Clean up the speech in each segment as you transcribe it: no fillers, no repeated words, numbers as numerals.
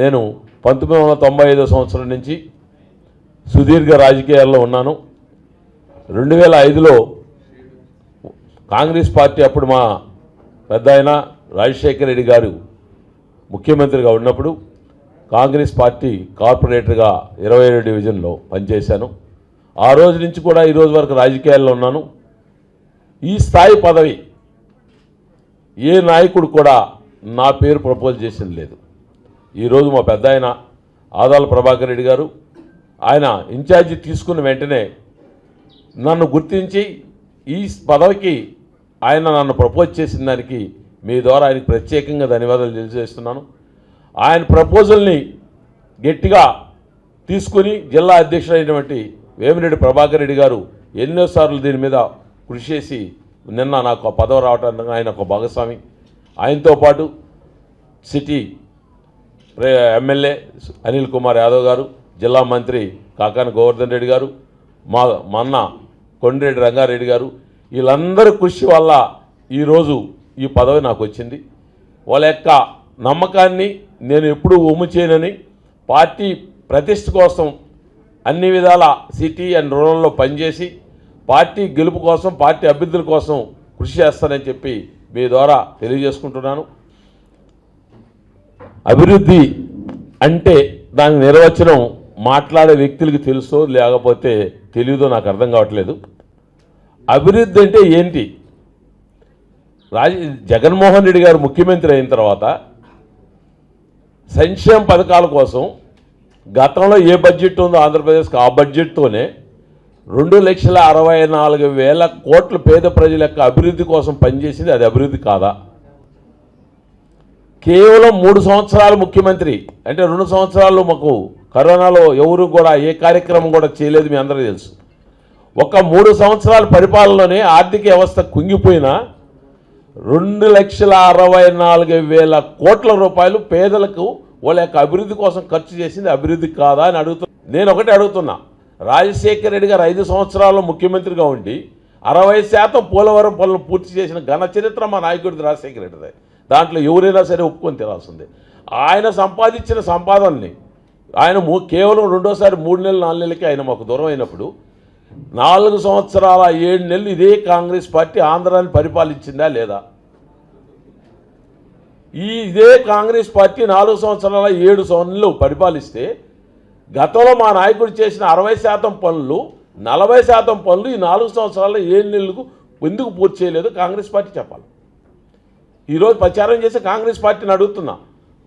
నేను 1995 సంవత్సరం నుంచి సుదీర్ఘ రాజకీయాల్లో ఉన్నాను. 2005లో కాంగ్రెస్ పార్టీ అప్పుడు మా పెద్ద ఆయన రాజశేఖర రెడ్డి గారు ముఖ్యమంత్రిగా ఉన్నప్పుడు కాంగ్రెస్ పార్టీ కార్పొరేటర్గా 27 డివిజన్లో పనిచేశాను. ఆ రోజు నుంచి కూడా ఈ రోజు వరకు రాజకీయాల్లో ఉన్నాను. ఈ స్థాయి పదవి ఏ నాయకుడు కూడా నా పేరు ప్రపోజ్ చేసింది లేదు. ఈరోజు మా పెద్ద ఆయన ఆదాల ప్రభాకర్ రెడ్డి గారు ఆయన ఇన్ఛార్జి తీసుకున్న వెంటనే నన్ను గుర్తించి ఈ పదవికి ఆయన నన్ను ప్రపోజ్ చేసిన దానికి మీ ద్వారా ఆయనకు ప్రత్యేకంగా ధన్యవాదాలు తెలియజేస్తున్నాను. ఆయన ప్రపోజల్ని గట్టిగా తీసుకుని జిల్లా అధ్యక్షుడైనటువంటి వేమిరెడ్డి ప్రభాకర్ రెడ్డి గారు ఎన్నోసార్లు దీని మీద కృషి చేసి నిన్న నాకు ఆ పదవి రావడానికి ఆయన ఒక భాగస్వామి. ఆయనతో పాటు సిటీ ఎమ్మెల్యే అనిల్ కుమార్ యాదవ్ గారు, జిల్లా మంత్రి కాకాని గోవర్ధన్ రెడ్డి గారు, మా అన్న కొండ్రెడ్డి రంగారెడ్డి గారు, వీళ్ళందరి కృషి వల్ల ఈరోజు ఈ పదవి నాకు వచ్చింది. వాళ్ళ యొక్క నమ్మకాన్ని నేను ఎప్పుడూ ఒమ్ము చేయనని, పార్టీ ప్రతిష్ఠ కోసం అన్ని విధాల సిటీ అండ్ రూరల్లో పనిచేసి పార్టీ గెలుపు కోసం, పార్టీ అభ్యర్థుల కోసం కృషి చేస్తానని చెప్పి మీ ద్వారా తెలియజేసుకుంటున్నాను. అభివృద్ధి అంటే దాని నిర్వచనం మాట్లాడే వ్యక్తులకి తెలుసో లేకపోతే తెలియదో నాకు అర్థం కావట్లేదు. అభివృద్ధి అంటే ఏంటి? జగన్మోహన్ రెడ్డి గారు ముఖ్యమంత్రి అయిన తర్వాత సంక్షేమ పథకాల కోసం గతంలో ఏ బడ్జెట్ ఉందో ఆంధ్రప్రదేశ్కి ఆ బడ్జెట్తోనే 2,64,000 కోట్ల పేద ప్రజల యొక్క అభివృద్ధి కోసం పనిచేసింది. అది అభివృద్ధి కాదా? కేవలం 3 సంవత్సరాలు ముఖ్యమంత్రి అంటే 2 సంవత్సరాలు మాకు కరోనాలో ఎవరు కూడా ఏ కార్యక్రమం కూడా చేయలేదు, మీ అందరికీ తెలుసు. ఒక 3 సంవత్సరాల పరిపాలనలోనే ఆర్థిక వ్యవస్థ కుంగిపోయినా 2,64,000 కోట్ల రూపాయలు పేదలకు వాళ్ళ యొక్క అభివృద్ధి కోసం ఖర్చు చేసింది అభివృద్ధి కాదా అని అడుగుతున్నా. నేను ఒకటే అడుగుతున్నా, రాజశేఖర రెడ్డి గారు 5 సంవత్సరాల్లో ముఖ్యమంత్రిగా ఉండి 60% పోలవరం పనులు పూర్తి చేసిన ఘన చరిత్ర మా నాయకుడిది రాజశేఖర రెడ్డిది. దాంట్లో ఎవరైనా సరే ఒప్పుకొని తీరాల్సిందే. ఆయన సంపాదించిన సంపాదనని ఆయన కేవలం రెండోసారి 3 నెలలు 4 నెలలకి ఆయన మాకు దూరం అయినప్పుడు 4 సంవత్సరాల 7 నెలలు ఇదే కాంగ్రెస్ పార్టీ ఆంధ్రాని పరిపాలించిందా లేదా? ఇదే కాంగ్రెస్ పార్టీ 4 సంవత్సరాల 7 నెలలు పరిపాలిస్తే గతంలో మా నాయకుడు చేసిన 60% పనులు 40% పనులు ఈ 4 సంవత్సరాల 7 నెలలకు ఎందుకు పూర్తి చేయలేదు కాంగ్రెస్ పార్టీ చెప్పాలి. ఈరోజు ప్రచారం చేసే కాంగ్రెస్ పార్టీని అడుగుతున్నా,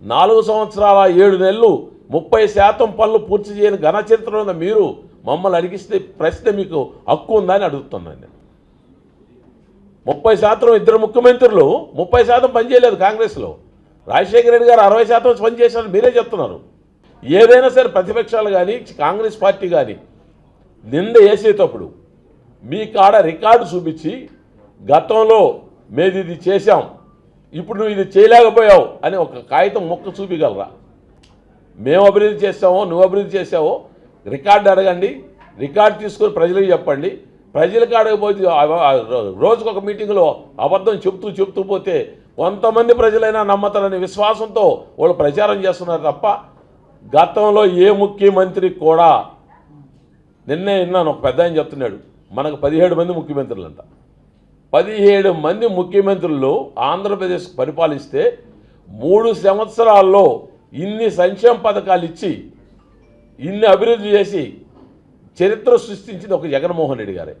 4 సంవత్సరాల 7 నెలలు 30% పనులు పూర్తి చేయని ఘన చరిత్ర ఉన్న మీరు మమ్మల్ని అడిగిస్తే ప్రశ్న మీకు హక్కు ఉందని అడుగుతున్నాను నేను. 30% ఇద్దరు ముఖ్యమంత్రులు 30% పనిచేయలేదు కాంగ్రెస్లో. రాజశేఖర రెడ్డి గారు 60% పనిచేశారని మీరే చెప్తున్నారు. ఏదైనా సరే ప్రతిపక్షాలు కానీ కాంగ్రెస్ పార్టీ కానీ నింద వేసేటప్పుడు మీ కాడ రికార్డు చూపించి గతంలో మేము ఇది చేశాం, ఇప్పుడు నువ్వు ఇది చేయలేకపోయావు అని ఒక కాగితం మొక్క చూపించగలరా? మేము అభివృద్ధి చేస్తామో నువ్వు అభివృద్ధి చేసావో రికార్డు అడగండి, రికార్డు తీసుకొని ప్రజలకు చెప్పండి. ప్రజలకు అడగపోతే రోజుకొక ఒక మీటింగ్లో అబద్ధం చెప్తూ పోతే కొంతమంది ప్రజలైనా నమ్మతారనే విశ్వాసంతో వాళ్ళు ప్రచారం చేస్తున్నారు తప్ప గతంలో ఏ ముఖ్యమంత్రి కూడా నిన్నే విన్నాను, ఒక పెద్ద ఆయన చెప్తున్నాడు మనకు 17 మంది ముఖ్యమంత్రులంట. 17 మంది ముఖ్యమంత్రులు ఆంధ్రప్రదేశ్ పరిపాలిస్తే 3 సంవత్సరాల్లో ఇన్ని సంక్షేమ పథకాలు ఇచ్చి ఇన్ని అభివృద్ధి చేసి చరిత్ర సృష్టించింది ఒక జగన్మోహన్ రెడ్డి గారే.